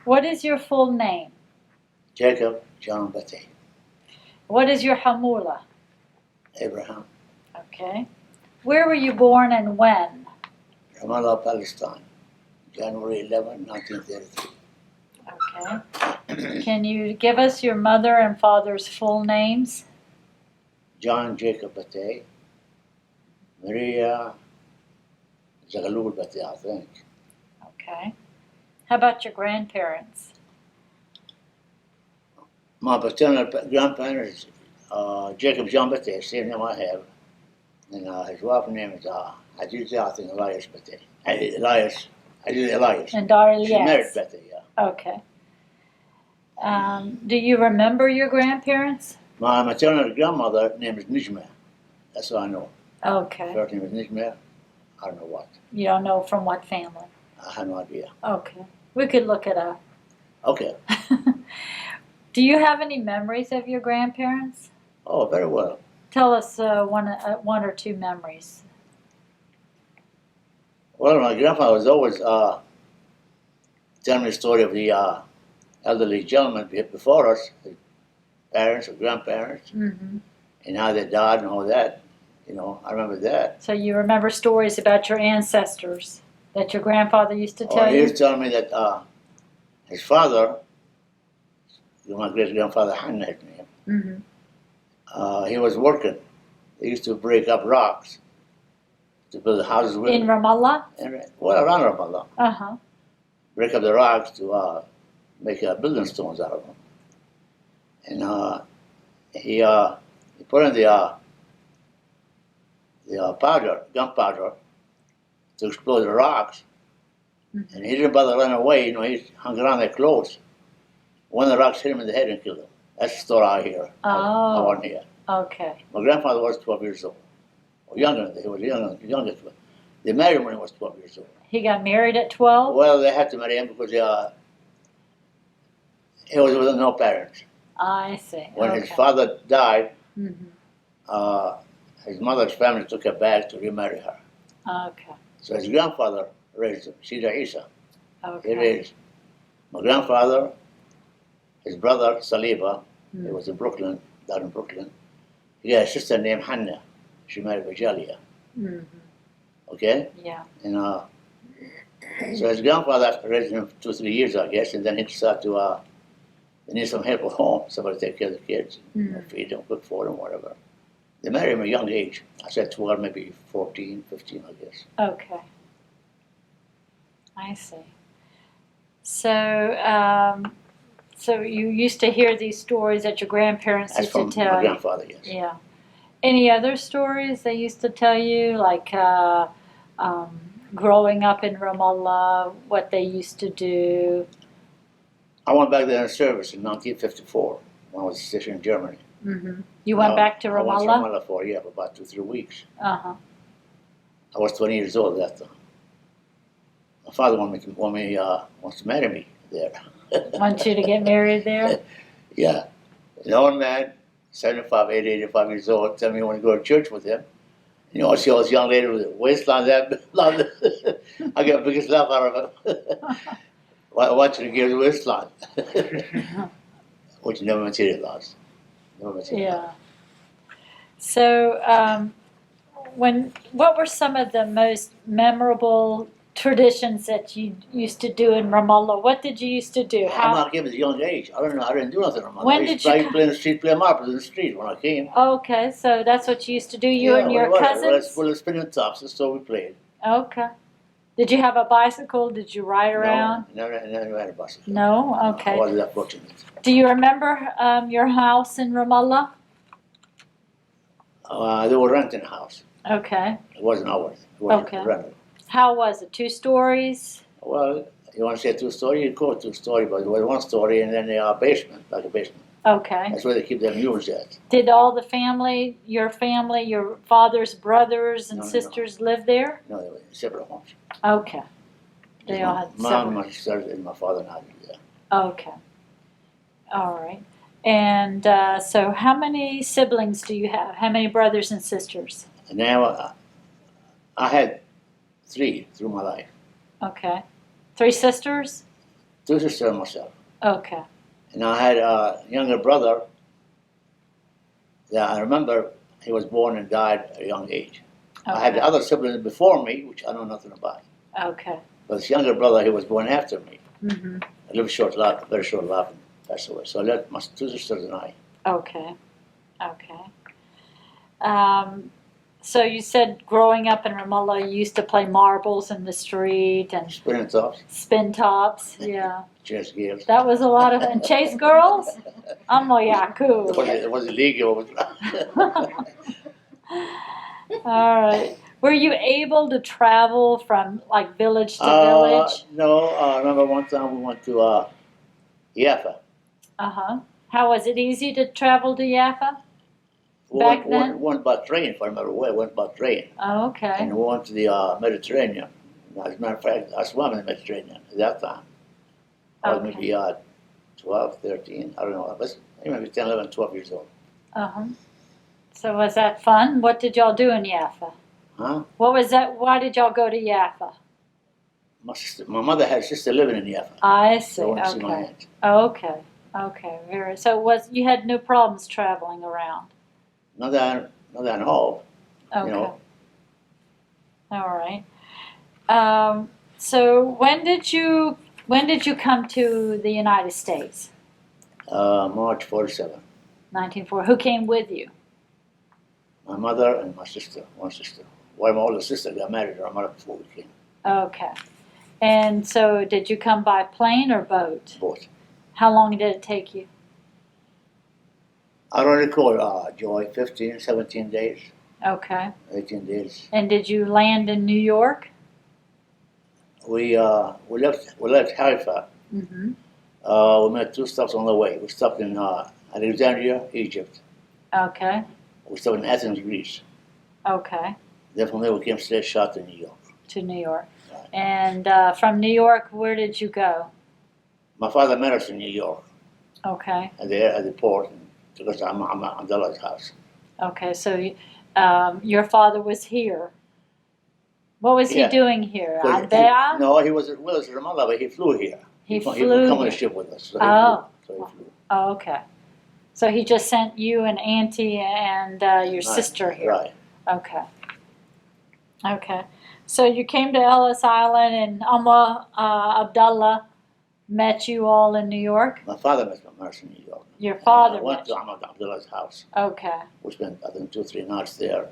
What is your full name? Yacoub John Bateh. What is your hamula? Abraham. Okay. Where were you born and when? Ramallah, Palestine. January 11, 1933. Okay. Can you give us your mother and father's full names? John Jacob Bateh. Maria Zagalul Bateh, I think. Okay. How about your grandparents? My paternal grandparents, Jacob John Bateh, same name I have. And his wife's name is, I think Elias Bateh. Elias. And Darla, She married yes. Bateh, yeah. Okay. Do you remember your grandparents? My maternal grandmother name is Nijma. That's all I know. Okay. First name is Nijma. I don't know what. You don't know from what family? I have no idea. Okay. We could look it up. Okay. Do you have any memories of your grandparents? Oh, very well. Tell us one or two memories. Well, my grandfather was always telling me the story of the elderly gentlemen before us, his parents or grandparents, Mm-hmm. and how they died and all that. You know, I remember that. So you remember stories about your ancestors that your grandfather used to tell He you? was telling me that his father, my great-grandfather Hanna, his name, he was working. They used to break up rocks to build houses with. In Ramallah? Well, around Ramallah. Uh-huh. Break up the rocks to make building stones out of them. And he put in the powder, gunpowder, to explode the rocks. Mm-hmm. And he didn't bother running away. You know, he hung around there close. One of the rocks hit him in the head and killed him. That's the story I hear. I wasn't here. Okay. My grandfather was 12 years old. Or younger than that. He was younger. They married him when he was 12 years old. He got married at 12? Well, they had to marry him because he was with no parents. I see. When his father died, Mm-hmm. His mother's family took her back to remarry her. Okay. So his grandfather raised him, Sida Isa. Okay. He raised my grandfather, his brother Saliba, he was in Brooklyn, down in Brooklyn. He had a sister named Hannah. She married Vajalia. Mm-hmm. Okay? Yeah. And so his grandfather raised him 2 or 3 years, I guess, and then he decided to they need some help at home, somebody to take care of the kids, feed them, cook for them, whatever. They married him at a young age. I said 12, maybe 14, 15, I guess. Okay. I see. So, so you used to hear these stories that your grandparents That's used to from tell my you? grandfather, yes. Yeah. Any other stories they used to tell you, like growing up in Ramallah, what they used to do? I went back there in service in 1954 when I was stationed in Germany. Mm-hmm. You went back to I went to Ramallah? Ramallah for about 2 or 3 weeks. Uh-huh. I was 20 years old at that time. My father wants to marry me there. Want you to get married there? Yeah. An old man, 75, 80, 85 years old, tell me he want to go to church with him. You know, I see all this young lady with a waistline that long. I get the biggest laugh out of it. I want you to give the waistline. Which never materialized. Yeah. So, what were some of the most memorable traditions that you used to do in Ramallah? What did you used to do? I'm not given at a young age. I don't know. I didn't do nothing in Ramallah. When I used did to you play in the street, play marbles in the street when I came. Okay, so that's what you used to do, you and your cousins? Well, spinning tops, that's all we played. Okay. Did you have a bicycle? Did you ride around? No, never had a bicycle. No? Okay. I wasn't that fortunate. Do you remember your house in Ramallah? They were renting a house. Okay. It wasn't ours. It wasn't Okay. rented. How was it? 2 stories? Well, you want to say 2-story, you go 2-story, but it was 1 story and then a basement, like a basement. Okay. That's where they keep their mules at. Did all the family, your father's brothers and sisters live there? No, they were in separate homes. Okay. They all had Mom, separate. my sister, and my father and I lived there. Okay. All right. And so how many siblings do you have? How many brothers and sisters? And now I had 3 through my life. Okay. 3 sisters? two sisters and myself. Okay. And I had a younger brother that I remember he was born and died at a young age. Okay. I had the other siblings before me, which I know nothing about. Okay. But this younger brother, he was born after me. Mm-hmm. I lived short life, very short life, and passed away. So I left my two sisters and I. Okay. Okay. So you said growing up in Ramallah, you used to play marbles in the street and Spinning tops, spin tops. Yeah. chess games. That was a lot of, and chase girls? I'm a Yacoub. It was illegal. All right. Were you able to travel from like village to village? No, I remember one time we went to Jaffa. Uh-huh. How was it easy to travel to Jaffa? Back then? We went by train, if I remember well. We went by train. Oh, okay. And we went to the Mediterranean. As a matter of fact, I swam in the Mediterranean at that time. I was Okay. maybe 12, 13, I don't know. I was maybe 10, 11, 12 years old. Uh-huh. So was that fun? What did y'all do in Jaffa? Huh? What was that? Why did y'all go to Jaffa? My mother had a sister living in Jaffa. I see. So I went to see my Okay. aunt. Okay. Okay. Very. So you had no problems traveling around? Not that I know of. Okay. You know. All right. So when did you come to the United States? March 47. 1940. Who came with you? My mother and my sister, one sister. Well, my older sister got married to her mother before we came. Okay. And so did you come by plane or boat? Both. How long did it take you? I don't recall, Joy, 15, 17 days, Okay. 18 days. And did you land in New York? We left Haifa. Mm-hmm. We made two stops on the way. We stopped in Alexandria, Egypt. Okay. We stopped in Athens, Greece. Okay. Then from there we came straight shot to New York. To New York. Right. And from New York, where did you go? My father met us in New York Okay. at the port and took us to Abdullah's house. Okay. So your father was here. What was Yeah. he doing here? Because Bateh? No, he was with us in Ramallah, but he flew here. He He flew would come on here. the ship with us. So Oh. he flew. Oh, okay. So he just sent you and Auntie and your Right. sister here. Right. Okay. Okay. So you came to Ellis Island and Abdullah met you all in New York? My father met my mother in New York. Your father I went met to you. Abdullah's house. Okay. We spent, I think, 2-3 nights there.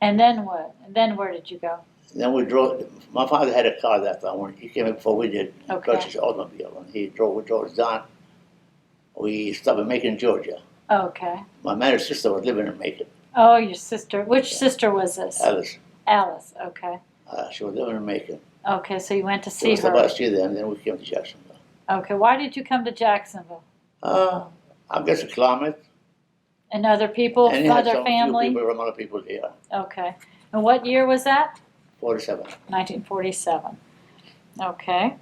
And then what? And then where did you go? Then we drove. My father had a car that time. When he came in before we did, he Okay. purchased an automobile, and we drove us down. We stopped in Macon, Georgia. Okay. My married sister was living in Macon, Oh, your sister. Which sister was this? Alice. Alice. Okay. She was living in Macon. Okay, so you went to So see we stopped by her. to see them, and then we came to Jacksonville. Okay. Why did you come to Jacksonville? I guess the climate. And other people, And you had other some few family? people, from other people here. Okay. And what year was that? 47. 1947. Okay.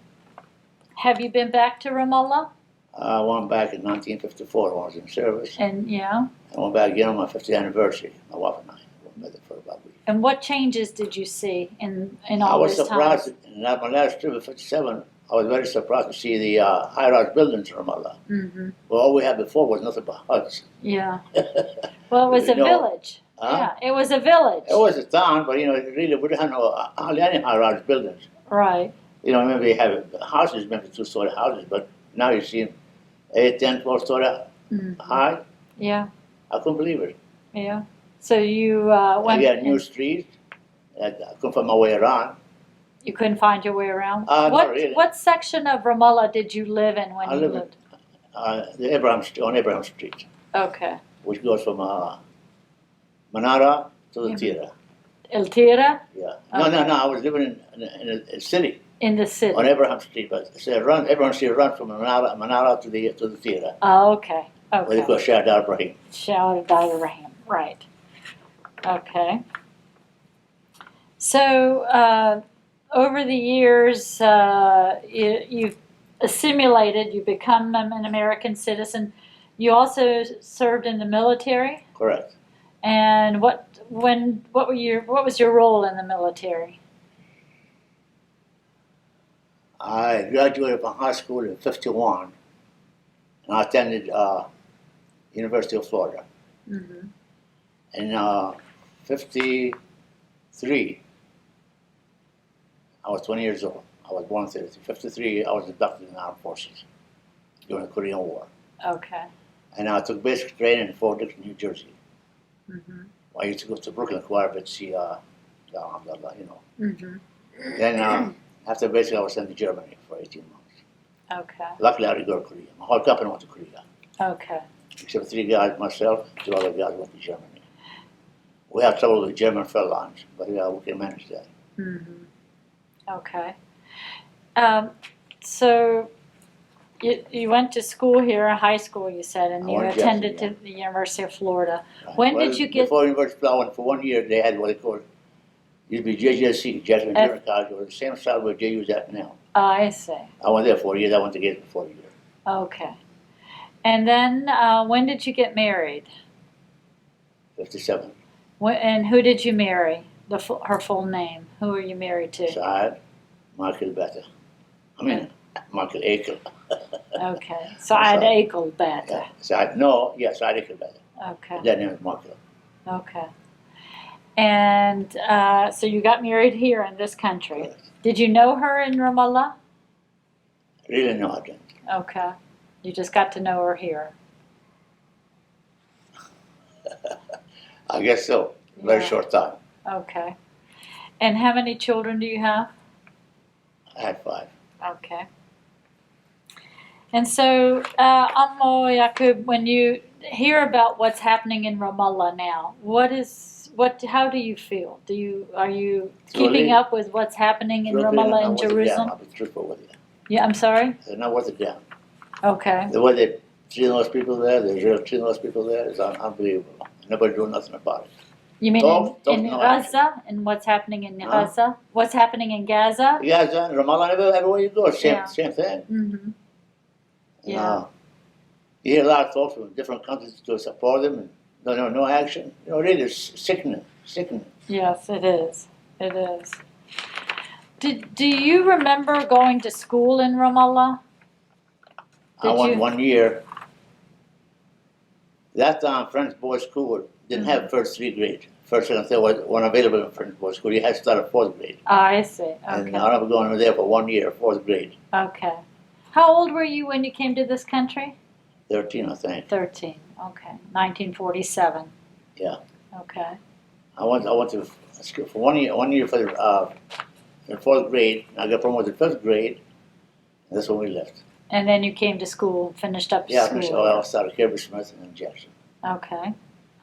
Have you been back to Ramallah? I went back in 1954 when I was in service. And yeah. I went back again on my 50th anniversary. My wife and I went there for about a week. And what changes did you see in I all was this surprised. time? In my last trip at 57, I was very surprised to see the high-rise buildings in Ramallah. Mm-hmm. Well, all we had before was nothing but huts. Yeah. Well, it was a No. village. Huh? Yeah, it was a village. It was a town, but really, we didn't have hardly any high-rise buildings. Right. Maybe you have houses, maybe two-story houses, but now you see 8, 10, 12-story Mm-hmm. high. Yeah. I couldn't believe it. Yeah. So you went. We had new streets. I couldn't find my way around. You couldn't find your way around. Not What really. What section of Ramallah did you live in when I you live in- lived? On Abraham Street, Okay. which goes from Manara to the Mhm. Tira. El Tira Yeah. Okay. No. I was living in a city in the city. on Abraham Street, but it's a run. Abraham Street runs from Manara to the Tira, Oh, okay. where they Okay. call Shahid Ibrahim. Shout out Rahim. Right. Okay. So over the years, you've assimilated. You become an American citizen. You also served in the military. Correct. And what was your role in the military? I graduated from high school in '51, and I attended University of Florida. Mm-hmm. In '53, I was 20 years old. I was born in '53. I was inducted in the armed forces during the Korean War. Okay. And I took basic training in Fort Dix, New Jersey. Mm-hmm. I used to go to Brooklyn quite a bit to see, you know. Mm-hmm. Then after basic, I was sent to Germany for 18 months. Okay. Luckily, I didn't go to Korea. My whole company went to Korea. Okay. Except 3 guys, myself, 2 other guys went to Germany. We had trouble with German airlines, but we can manage that. Mm-hmm. Okay. So you went to school here, high school, you said, and I you went to attended Jackson, to the University of Florida. Right. When Well, did you get? Before University of Florida, for 1 year, they had what they called, used to be JJC, Jackson F- Junior College, or the same side where JU's at now. I see. I went there 4 years. I went to Gates for 4 years. Okay. And then when did you get married? 57. And who did you marry? Her full name. Who are you married to? Saad, Michael Bateh. Michael Akel. Okay. So I had Yacoub Bateh. Yeah. Saad, no, yeah, Saad Akel Bateh. Okay. That name is Michael. Okay. And so you got married here in this country. Correct. Did you know her in Ramallah? Really, no, I didn't. Okay. You just got to know her here. I guess so. Very Yeah. short time. Okay. And how many children do you have? I had 5. Okay. And so, Ammo Yacoub, when you hear about what's happening in Ramallah now, how do you feel? Are you keeping up with what's happening in Ramallah and Jerusalem? I'll be truthful with you. Yeah, I'm sorry? They're not worth it down. Okay. The way they're treating those people there, the Israel treating those people there is unbelievable. Nobody doing nothing about it. You mean in no Gaza? And what's happening in Gaza? What's happening in Gaza? Gaza, Ramallah, everywhere you go, same thing. Mm-hmm. Yeah. You hear a lot of folks from different countries to support them, and no action. Really, it's sickening. Yes, it is. It is. Do you remember going to school in Ramallah? I went 1 year. That time, French boys' school didn't have first 3 grades. First, second, third weren't available in French boys' school. You had to start at 4th grade. I see. Okay. And I remember going there for 1 year, 4th grade. Okay. How old were you when you came to this country? 13, I think. 13. Okay. 1947. Yeah. Okay. I went to school for 1 year for in 4th grade. I got promoted to 5th grade, and that's when we left. And then you came to school, finished up Yeah, school. I started Kirby Smith and then Jackson. Okay.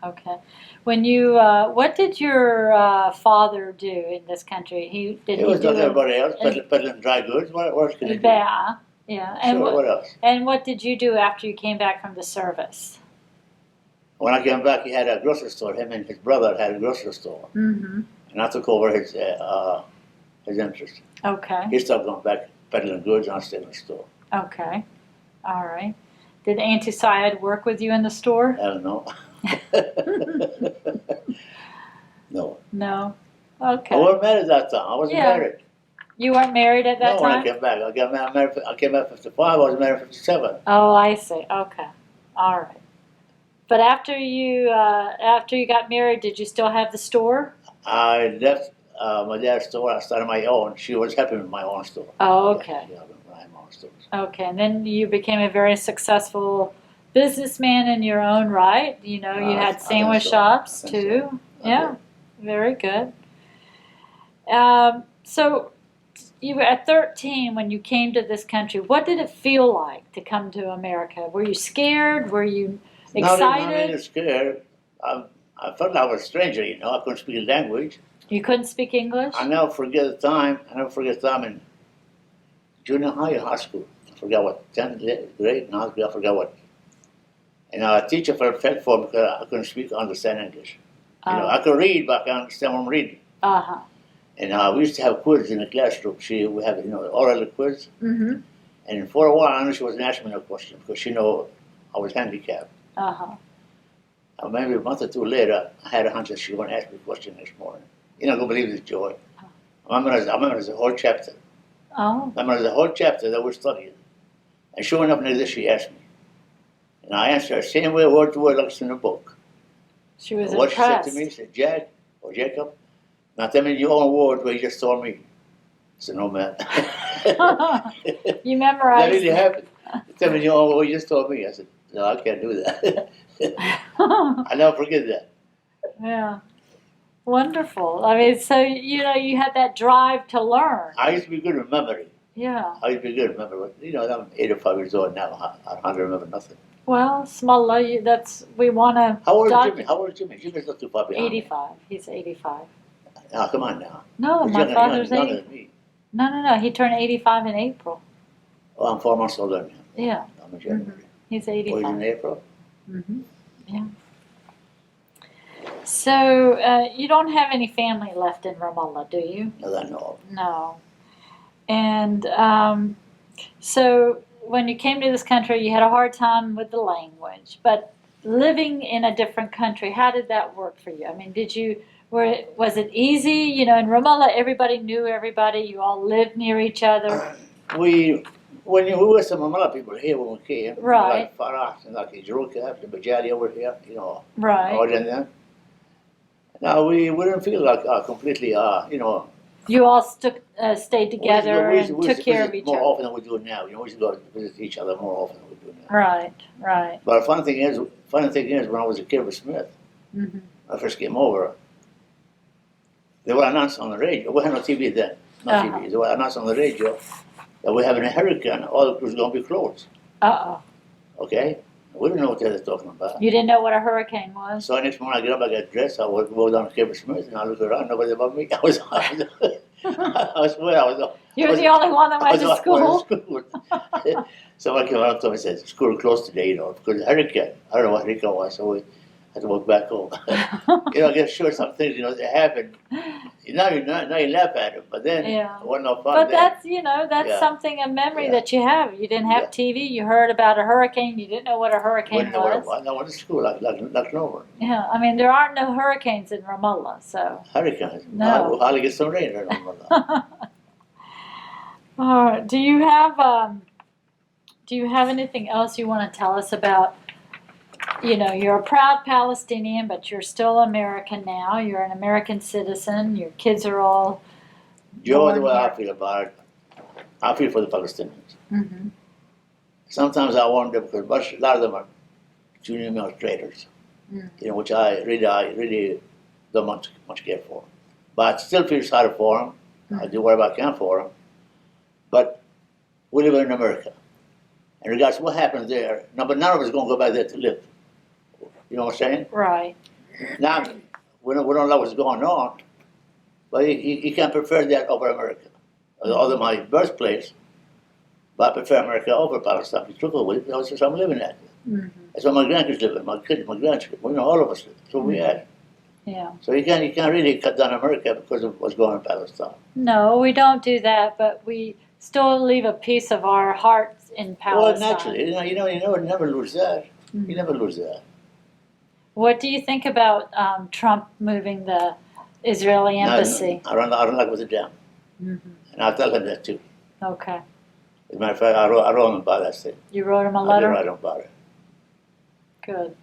Okay. When you, what did your father do in this country? He was like everybody else, peddling dry goods. What else could he do? Yeah. And Sure, what else? And what did you do after you came back from the service? When I came back, he had a grocery store. Him and his brother had a grocery store. Mm-hmm. And I took over his interest. Okay. He stopped going back peddling goods, and I stayed in the store. Okay. All right. Did Auntie Syed work with you in the store? I don't know. No. No. Okay. I wasn't married at that time. I wasn't married. You weren't married at that No, time? when I came back. I came back 55. I was married 57. Oh, I see. Okay. All right. But after you got married, did you still have the store? I left my dad's store. I started my own. She was happy with my own store. Oh, okay. Yeah, I had my own stores. Okay, and then you became a very successful businessman in your own right. You know, you had sandwich shops too. Yeah, very good. So you were at 13 when you came to this country. What did it feel like to come to America? Were you scared? Were you excited? Not really scared. I felt like I was a stranger, I couldn't speak the language. You couldn't speak English? I never forget the time in junior high school. I forgot what, 10th grade, I forgot what. And a teacher felt for me because I couldn't speak or understand English. I could read, but I can't understand what I'm reading. Uh-huh. And we used to have quiz in the classroom. We have, oral quiz. Mm-hmm. And for a while, I knew she wasn't asking me no question because she knew I was handicapped. Uh-huh. Maybe a month or 2 later, I had a hunch that she was going to ask me a question next morning. You're not going to believe this, Joy. I remember there's a whole chapter Oh, I mean, there's a whole chapter that we're studying. And sure enough, next day she asked me. And I answered her same way, word to word, like it's in the book. she was And what she said to impressed. me, she said, Jack, or Jacob, now tell me your own words what you just told me. I said, no, man. You That memorized really it. happened. Tell me your own words you just told me. I said, no, I can't do that. I never forget that. Yeah. Wonderful. I mean, so, you know, you had that drive to learn. I used to be good at memory. Yeah. I used to be good at memory. You know, I'm 85 years old now. I hardly remember nothing. Well, Smalla, we want to. How old is Jimmy? How old is Jimmy? Jimmy's not too far behind. 85. He's 85. Now, come on now. No, He's my younger, father's younger 80. than me. No. He turned 85 in April. Oh, I'm 4 months older than him. Yeah. I'm in January. He's Oh, he's 85. in April? Mm-hmm. Yeah. So, you don't have any family left in Ramallah, do you? No, that no. No. And so when you came to this country, you had a hard time with the language. But living in a different country, how did that work for you? I mean, was it easy? You know, in Ramallah, everybody knew everybody. You all lived near each other. We were some Mamala people here when we came. Right. Like Farah and like Jeruka, the Bajali over here, you know. Right. All than them. Now, we didn't feel like completely, you know. You all stayed together we used to and took care of each more other. often than we do now. You know, we used to go visit each other more often than we do now. Right. But the funny thing is, when I was a kid with Smith, Mm-hmm. when I first came over, they were announced on the radio. We had no TV then, TV. They were announced on the radio that we're having a hurricane. All the crews going to be closed. Uh-oh. Okay? We didn't know what they were talking about. You didn't know what a hurricane was? So next morning I get up, I get dressed, I would go down to Cape Smith, and I look around, nobody above me. I swear I was. You were the only one that went to school? Somebody came up to me and said, school closed today, you know, because of the hurricane. I don't know what hurricane was, so we had to walk back home. You know, I guess sure some things, you know, they happen. Now you laugh at them, but then it wasn't no fun. But then. that's something, a memory that you have. You didn't have TV, you heard about a hurricane, you didn't know what a hurricane was. I went to school like Nova. Yeah, I mean, there aren't no hurricanes in Ramallah, so. Hurricanes? No. We'll hardly get some rain in Ramallah. All right. Do you have anything else you want to tell us about? You know, you're a proud Palestinian, but you're still American now. You're an American citizen. Your kids are all. Joe, the way I feel about it, I feel for the Palestinians. Mm-hmm. Sometimes I wonder because a lot of them are junior male traitors, you know, which I really don't much care for. But I still feel sorry for them. I do whatever I can for them. But we live in America. And regardless of what happens there, but none of us is going to go back there to live. You know what I'm saying? Right. Now, we don't know what's going on, but you can't prefer that over America. Although my birthplace, but I prefer America over Palestine. The truth of it, that's what I'm living at. Mm-hmm. That's where my grandkids live, my kids, my grandchildren, you know, all of us live. That's what we had. Yeah. So you can't really cut down America because of what's going on in Palestine. No, we don't do that, but we still leave a piece of our hearts in Palestine. Well, naturally, you never lose that. You never lose that. What do you think about Trump moving the Israeli embassy? No, I don't like what they've done. Mm-hmm. And I'll tell him that too. Okay. As a matter of fact, I wrote him about that thing. You wrote him a I did letter? write him about it. Good.